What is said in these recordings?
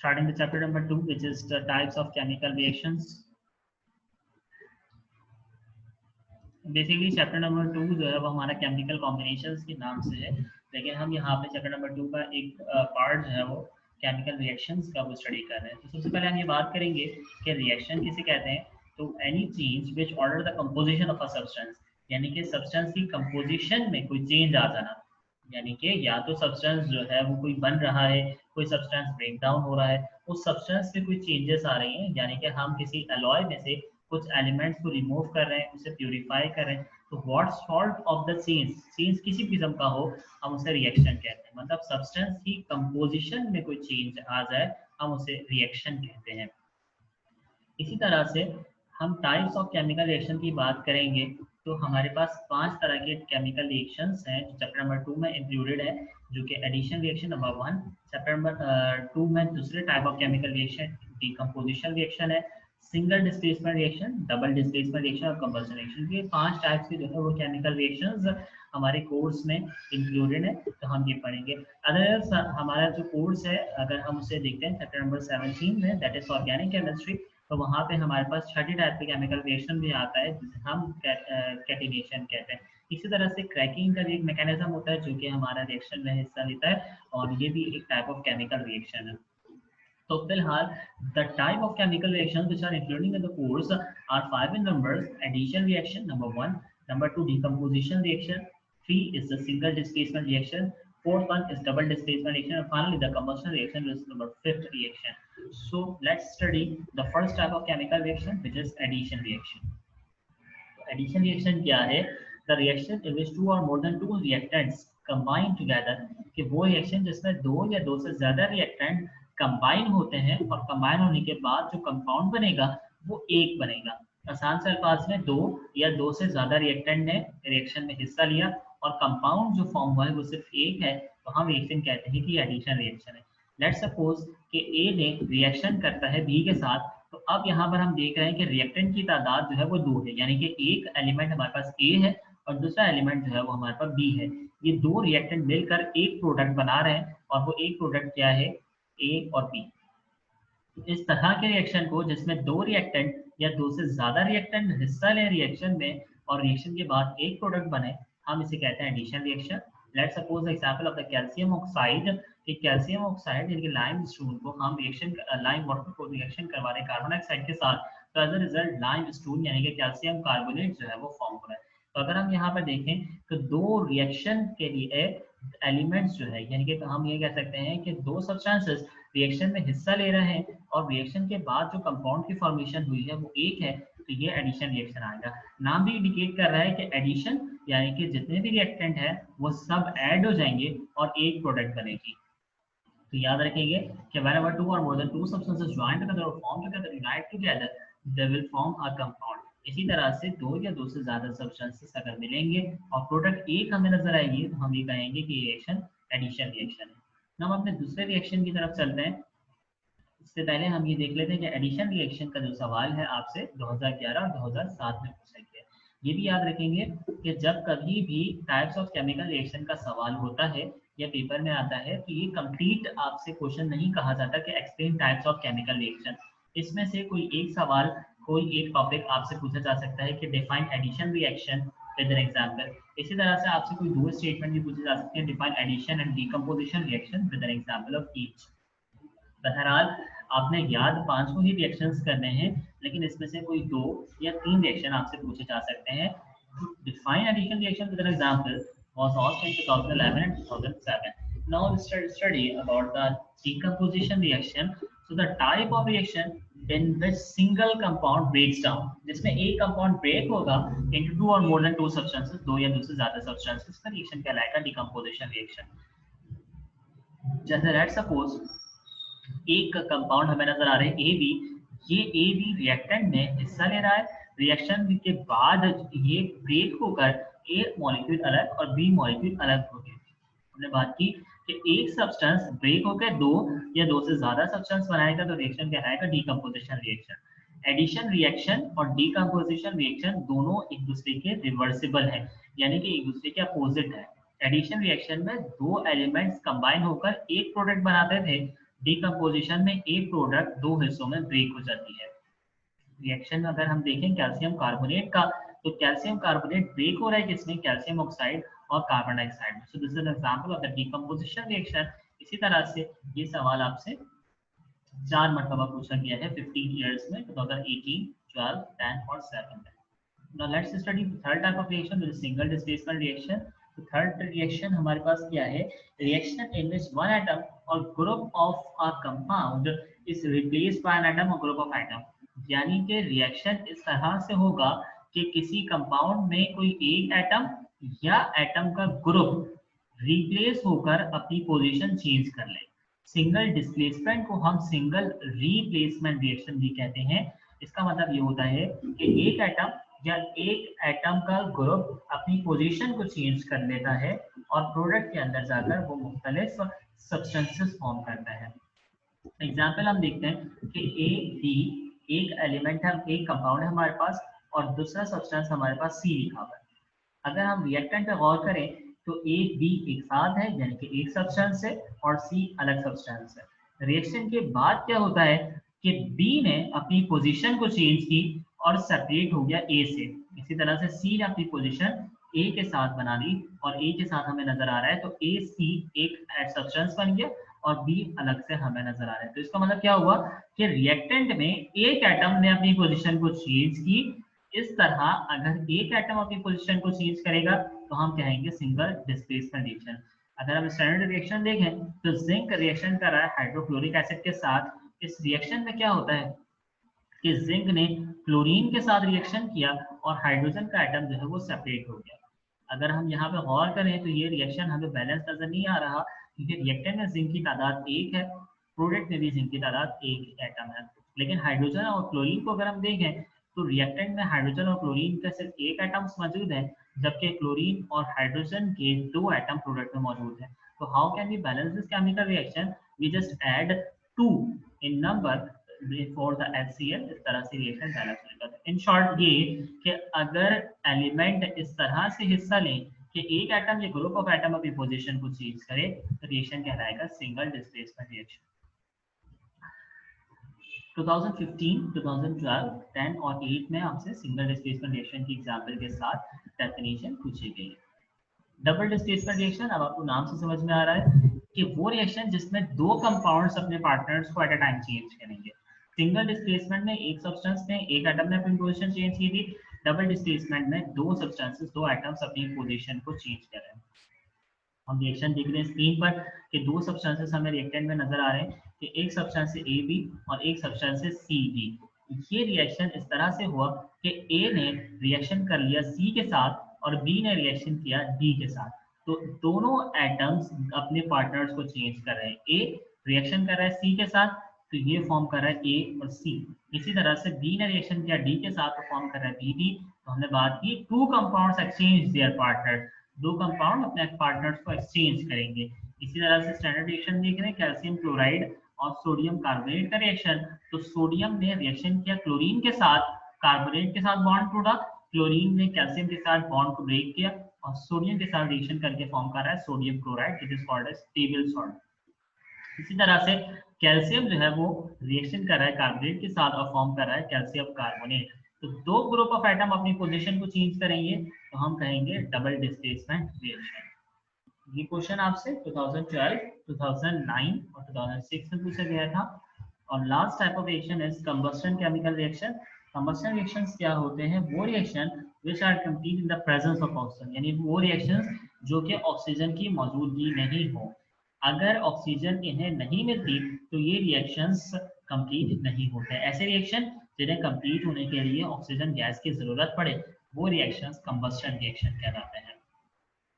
starting the chapter number 2, which is the types of chemical reactions. Basically chapter number 2 जो है वो हमारा chemical combinations के नाम से है, लेकिन हम यहाँ पे चैप्टर नंबर 2 का एक पार्ट जो है वो केमिकल रिएक्शंस का वो स्टडी कर रहे हैं। तो सबसे पहले हम ये बात करेंगे कि रिएक्शन किसे कहते हैं। तो any change which alter the composition of a substance, यानी कि सब्सटेंस की कंपोजिशन में कोई चेंज आ जाना, यानी कि या तो सब्सटेंस जो है वो कोई बन रहा है, कोई सब्सटेंस ब्रेक डाउन हो रहा है, उस सब्सटेंस में कोई चेंजेस आ रही हैं, यानी कि हम किसी अलॉय में से कुछ एलिमेंट्स को रिमूव कर रहे हैं, उसे प्यूरिफाई कर रहे हैं, तो what sort of the change किसी किस्म का हो हम उसे रिएक्शन कहते हैं। मतलब सब्सटेंस की कंपोजिशन में कोई चेंज आ जाए हम उसे रिएक्शन कहते हैं। इसी तरह से हम टाइप्स ऑफ केमिकल रिएक्शन की बात करेंगे तो हमारे पास 5 तरह के केमिकल रिएक्शंस हैं जो चैप्टर नंबर 2 में इंक्लूडेड है, जो कि addition reaction number 1, chapter number 2 में दूसरे type of chemical reaction decomposition reaction है, single displacement reaction, double displacement reaction और कंबशन रिएक्शन। ये 5 टाइप्स के जो है वो केमिकल रिएक्शंस हमारे कोर्स में इंक्लूडेड है, तो हम ये पढ़ेंगे। अदरवाइज हमारा जो कोर्स है अगर हम उसे देखते हैं चैप्टर नंबर 17 में, दैट इज ऑर्गेनिक केमिस्ट्री, तो वहाँ पे हमारे पास 6 टाइप के केमिकल रिएक्शन भी आता है जिसे हम कैटिनेशन कहते हैं। इसी तरह से क्रैकिंग का भी एक मैकेनिज्म होता है जो कि हमारा रिएक्शन में हिस्सा लेता है, और ये भी एक टाइप ऑफ केमिकल रिएक्शन है। तो फिलहाल the type of chemical reactions which are including in the course are 5 in numbers. Addition reaction number 1, number 2 decomposition reaction, 3 is the single displacement reaction, 4th one is double displacement reaction, and finally the combustion reaction, which is number 5th reaction. So let's study the first type of chemical reaction, which is addition reaction. Addition reaction क्या है? The reaction in which 2 or more than 2 reactants combine together, कि वो reaction जिसमें 2 या 2 से ज्यादा reactant combine होते हैं और कंबाइन होने के बाद जो कंपाउंड बनेगा वो एक बनेगा। आसान से अल्फाज में 2 या 2 से ज्यादा रिएक्टेंट ने रिएक्शन में हिस्सा लिया और कंपाउंड जो फॉर्म हुआ है वो सिर्फ एक है, तो हम रिएक्शन कहते हैं कि एडिशन रिएक्शन है। लेट्स सपोज कि ए ने रिएक्शन करता है बी के साथ, तो अब यहाँ पर हम देख रहे हैं कि रिएक्टेंट की तादाद जो है वो 2 है, यानी कि एक एलिमेंट हमारे पास ए है और दूसरा एलिमेंट जो है वो हमारे पास बी है। ये 2 रिएक्टेंट मिलकर एक प्रोडक्ट बना रहे हैं और वो एक प्रोडक्ट क्या है? ए और बी। इस तरह के रिएक्शन को जिसमें 2 रिएक्टेंट या 2 से ज्यादा रिएक्टेंट हिस्सा ले रिएक्शन में और रिएक्शन के बाद एक प्रोडक्ट बने, हम इसे कहते हैं addition reaction. Let's suppose example of the calcium oxide, कि कैल्शियम ऑक्साइड यानी कि लाइम स्टोन को हम रिएक्शन लाइम वाटर को रिएक्शन करवा रहे हैं कार्बन डाइऑक्साइड के साथ, तो as a result lime stone यानी कि कैल्शियम कार्बोनेट जो है वो फॉर्म हो रहा है। तो अगर हम यहाँ पर देखें तो 2 रिएक्शन के लिए एलिमेंट्स जो है, यानी कि हम ये कह सकते हैं कि 2 सब्सटेंसेस रिएक्शन में हिस्सा ले रहे हैं और रिएक्शन के बाद जो कंपाउंड की फॉर्मेशन हुई है वो एक है, तो ये एडिशन रिएक्शन आएगा। नाम भी इंडिकेट कर रहा है कि एडिशन यानी कि जितने भी रिएक्टेंट है वो सब ऐड हो जाएंगे और एक प्रोडक्ट बनेगी। तो याद रखेंगे कि whenever 2 or more than 2 substances join together or form together, unite together, they will form a compound. इसी तरह से 2 या 2 से ज्यादा सब्सटेंसेस अगर मिलेंगे और प्रोडक्ट एक हमें नजर आएगी तो हम ये कहेंगे कि रिएक्शन एडिशन रिएक्शन है। हम अपने दूसरे रिएक्शन की तरफ चलते हैं। इससे पहले हम ये देख लेते हैं कि एडिशन रिएक्शन का जो सवाल है आपसे 2011 और 2007 में पूछा गया। ये भी याद रखेंगे कि जब कभी भी टाइप्स ऑफ केमिकल रिएक्शन का सवाल होता है या पेपर में आता है तो ये कंप्लीट आपसे क्वेश्चन नहीं कहा जाता कि explain types of chemical reaction. इसमें से कोई एक सवाल, कोई एक टॉपिक आपसे पूछा जा सकता है कि define addition reaction with an example. इसी तरह से आपसे कोई 2 स्टेटमेंट भी पूछे जा सकते हैं, define addition and decomposition reaction with an example of each. बहरहाल आपने याद 5 को ही रिएक्शंस करने हैं, लेकिन इसमें से कोई 2 या 3 रिएक्शन आपसे पूछे जा सकते हैं। Define addition reaction with an example was also in 2011 and 2007. Now let's study about the decomposition reaction. So the type of reaction in which single compound breaks down, जिसमें एक compound break होगा into 2 or more than 2 substances, 2 या 2 से ज्यादा substances का reaction कहलाएगा decomposition reaction। जैसे let's suppose एक कंपाउंड हमें नजर आ रहा है AB, ये AB रिएक्टेंट में हिस्सा ले रहा है, रिएक्शन के बाद ये ब्रेक होकर ए मॉलिक्यूल अलग और बी मॉलिक्यूल अलग हो गए। हमने बात की कि एक सब्सटेंस ब्रेक होकर 2 या 2 से ज्यादा सब्सटेंस बनाएगा तो रिएक्शन कहलाएगा डिकम्पोजिशन रिएक्शन। एडिशन रिएक्शन और डिकम्पोजिशन रिएक्शन दोनों एक दूसरे के रिवर्सिबल हैं, यानी कि एक दूसरे के अपोजिट है। एडिशन रिएक्शन में 2 एलिमेंट्स कंबाइन होकर एक प्रोडक्ट बनाते थे, डिकम्पोजिशन में एक प्रोडक्ट दो हिस्सों में ब्रेक हो जाती है। रिएक्शन में अगर हम देखें कैल्शियम कार्बोनेट का, तो कैल्शियम कार्बोनेट ब्रेक हो रहा है किसमें, कैल्शियम ऑक्साइड और कार्बन डाइऑक्साइड में। So this is an example of the decomposition reaction. इसी तरह से ये सवाल आपसे 4 मरतबा पूछा गया है 15 ईयर्स में, 2018, 12, 10 और 7 में। Now let's study the third type of reaction, which is single displacement reaction. तो third reaction हमारे पास क्या है, reaction in which one atom or group of a compound is replaced by an atom or group of atom। यानी कि reaction इस तरह से होगा कि किसी कंपाउंड में कोई एक एटम या एटम का ग्रुप रिप्लेस होकर अपनी पोजीशन चेंज कर ले। सिंगल डिस्प्लेसमेंट को हम सिंगल रिप्लेसमेंट रिएक्शन भी कहते हैं। इसका मतलब ये होता है कि एक एटम या एक एटम का ग्रुप अपनी पोजीशन को चेंज कर लेता है और प्रोडक्ट के अंदर जाकर वो मुख्तलिफ सब्सटेंसेस फॉर्म करता है। एग्जाम्पल हम देखते हैं कि ए बी एक एलिमेंट है, एक कंपाउंड है हमारे पास, और दूसरा सब्सटेंस हमारे पास सी लिखा हुआ है। अगर हम रिएक्टेंट पे गौर करें तो ए बी एक साथ है, यानी कि एक सब्सटेंस है, और सी अलग सब्सटेंस है। रिएक्शन के बाद क्या होता है कि बी ने अपनी पोजीशन को चेंज की और सेपरेट हो गया ए से। इसी तरह से सी ने अपनी पोजीशन ए के साथ बना ली और ए के साथ हमें नजर आ रहा है, तो ए सी एक सब्सटेंस बन गया और बी अलग से हमें नजर आ रहा है। तो इसका मतलब क्या हुआ कि रिएक्टेंट में एक एटम ने अपनी पोजीशन को चेंज की। इस तरह अगर एक एटम अपनी पोजीशन को चेंज करेगा तो हम कहेंगे सिंगल डिस्प्लेसमेंट रिएक्शन। अगर हम स्टैंडर्ड रिएक्शन देखें तो जिंक रिएक्शन कर रहा है हाइड्रोक्लोरिक एसिड के साथ। इस रिएक्शन में क्या होता है कि जिंक ने क्लोरीन के साथ रिएक्शन किया और हाइड्रोजन का एटम जो है वो सेपरेट हो गया। अगर हम यहाँ पे गौर करें तो ये रिएक्शन हमें बैलेंस नजर नहीं आ रहा, क्योंकि रिएक्टेंट में जिंक की तादाद एक है, प्रोडक्ट में भी जिंक की तादाद एक एटम है। लेकिन हाइड्रोजन और क्लोरीन को अगर हम देखें तो रिएक्टेंट में हाइड्रोजन और क्लोरीन का सिर्फ एक एटम्स मौजूद है, जबकि क्लोरीन और हाइड्रोजन के दो एटम प्रोडक्ट में मौजूद है। तो how can we balance this chemical reaction, we just add 2 in number for the HCl। इस तरह से रिएक्शन बैलेंस हो जाता है। इन शॉर्ट ये कि अगर एलिमेंट इस तरह से हिस्सा लें कि एक एटम या ग्रुप ऑफ एटम अपनी पोजीशन को चेंज करे तो रिएक्शन कहलाएगा सिंगल डिस्प्लेसमेंट रिएक्शन। 2015, 2012, 10 और 8 में आपसे सिंगल डिस्प्लेसमेंट रिएक्शन की एग्जांपल के साथ डेफिनेशन पूछी गई है। डबल डिस्प्लेसमेंट रिएक्शन, अब आपको नाम से समझ में आ रहा है कि वो रिएक्शन जिसमें दो कंपाउंड्स अपने पार्टनर्स को एट अ टाइम चेंज करेंगे। सिंगल डिस्प्लेसमेंट में एक सब्सटेंस में एक एटम ने अपनी पोजीशन चेंज की थी, डबल डिस्प्लेसमेंट में दो सब्सटेंसेस, दो एटम्स अपनी पोजीशन को चेंज कर रहे हैं। हम रिएक्शन देख रहे हैं स्क्रीन पर कि दो सब्सटेंसेस हमें रिएक्टेंट में नजर आ रहे हैं कि एक सब्सटेंस है ए बी और एक सब्सटेंस है सी बी। ये रिएक्शन इस तरह से हुआ कि ए ने रिएक्शन कर लिया सी के साथ और बी ने रिएक्शन किया डी के साथ। तो दोनों एटम्स अपने पार्टनर्स को चेंज कर रहे हैं। ए रिएक्शन कर रहा है सी के साथ, तो ये फॉर्म कर रहा है ए और सी। इसी तरह से बी ने रिएक्शन किया डी के साथ, तो फॉर्म कर रहा है बी डी। तो हमने बात की two compounds exchange there partner, दो कंपाउंड अपने पार्टनर्स को एक्सचेंज करेंगे। इसी तरह से स्टैंडर्ड रिएक्शन देख रहे हैं कैल्शियम क्लोराइड और सोडियम कार्बोनेट का रिएक्शन। तो सोडियम ने रिएक्शन किया क्लोरीन के साथ, कार्बोनेट के साथ बॉन्ड टूटा, क्लोरीन ने कैल्शियम के साथ बॉन्ड को ब्रेक किया और सोडियम के साथ रिएक्शन करके फॉर्म कर रहा है sodium chloride, which is called as stable salt. इसी तरह से कैल्शियम जो है वो रिएक्शन कर रहा है कार्बोनेट के साथ और फॉर्म कर रहा है कैल्शियम कार्बोनेट। तो दो ग्रुप ऑफ एटम अपनी पोजीशन को चेंज करेंगे तो हम कहेंगे डबल डिस्प्लेसमेंट रिएक्शन। ये क्वेश्चन आपसे 2012, 2009 और 2006 में पूछा गया था। और last type of reaction is combustion chemical reaction. Combustion reactions क्या होते हैं, वो reaction which are complete in the presence of oxygen, यानी वो रिएक्शंस जो कि ऑक्सीजन की मौजूदगी नहीं हो। अगर ऑक्सीजन इन्हें नहीं मिलती तो ये रिएक्शंस कंप्लीट नहीं होते। ऐसे रिएक्शन जिन्हें कंप्लीट होने के लिए ऑक्सीजन गैस की जरूरत पड़े वो रिएक्शंस कंबस्टन रिएक्शन कहलाते हैं।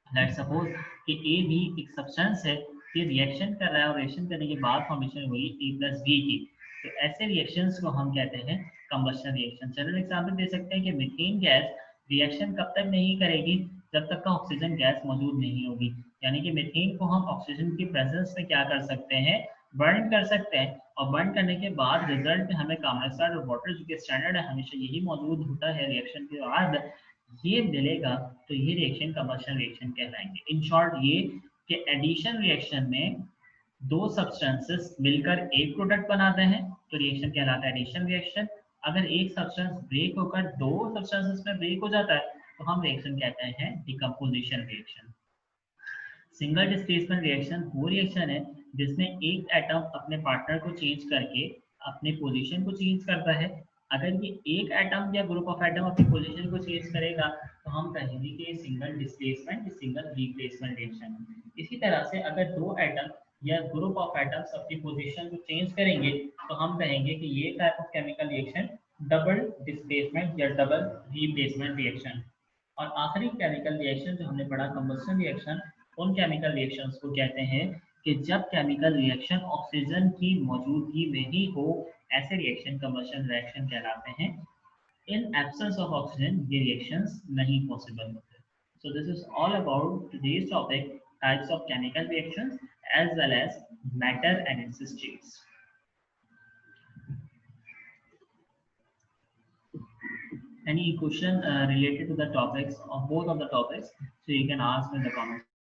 लेट्स सपोज कि ए बी एक सब्सटेंस है, ये रिएक्शन कर रहा है और रिएक्शन करने के बाद फॉर्मेशन हुई A+B की, तो ऐसे रिएक्शंस को हम कहते हैं कंबस्टन रिएक्शन। जनरल एग्जांपल दे सकते हैं कि मीथेन गैस रिएक्शन कब तक नहीं करेगी, जब तक का ऑक्सीजन गैस मौजूद नहीं होगी। यानी कि मीथेन को हम ऑक्सीजन की प्रेजेंस में क्या कर सकते हैं, बर्न कर सकते हैं, और बर्न करने के बाद रिजल्ट में हमें कार्बन डाइऑक्साइड और वाटर, जो कि स्टैंडर्ड है हमेशा यही मौजूद होता है रिएक्शन के बाद, ये मिलेगा, तो ये रिएक्शन कंबस्टन रिएक्शन कहलाएंगे। इन शॉर्ट ये कि एडिशन रिएक्शन में दो सब्सटेंसेस मिलकर एक प्रोडक्ट बनाते हैं तो रिएक्शन कहलाता है एडिशन रिएक्शन। अगर एक सब्सटेंस ब्रेक होकर दो सब्सटेंसेस में ब्रेक हो जाता है तो हम रिएक्शन कहते हैं decomposition reaction. Single displacement reaction वो रिएक्शन है जिसमें एक एटम अपने पार्टनर को चेंज करके अपने पोजीशन को चेंज करता है। अगर ये एक एटम या ग्रुप ऑफ एटम अपनी पोजीशन को चेंज करेगा तो हम कहेंगे कि single displacement single replacement reaction है। इसी तरह से अगर दो एटम या ग्रुप ऑफ एटम्स अपनी पोजीशन को चेंज करेंगे तो हम कहेंगे कि ये type of chemical reaction double displacement या डबल रिप्लेसमेंट रिएक्शन। और आखिरी केमिकल रिएक्शन जो हमने पढ़ा कंबशन रिएक्शन, उन केमिकल रिएक्शंस को कहते हैं कि जब केमिकल रिएक्शन ऑक्सीजन की मौजूदगी में ही हो, ऐसे रिएक्शन कंबशन रिएक्शन कहलाते हैं। इन एब्सेंस ऑफ ऑक्सीजन ये रिएक्शंस नहीं पॉसिबल होते। So this is all about today's topic, types of chemical reactions as well as matter and its states. Any question related to the topics of both of the topics, so you can ask in the comments.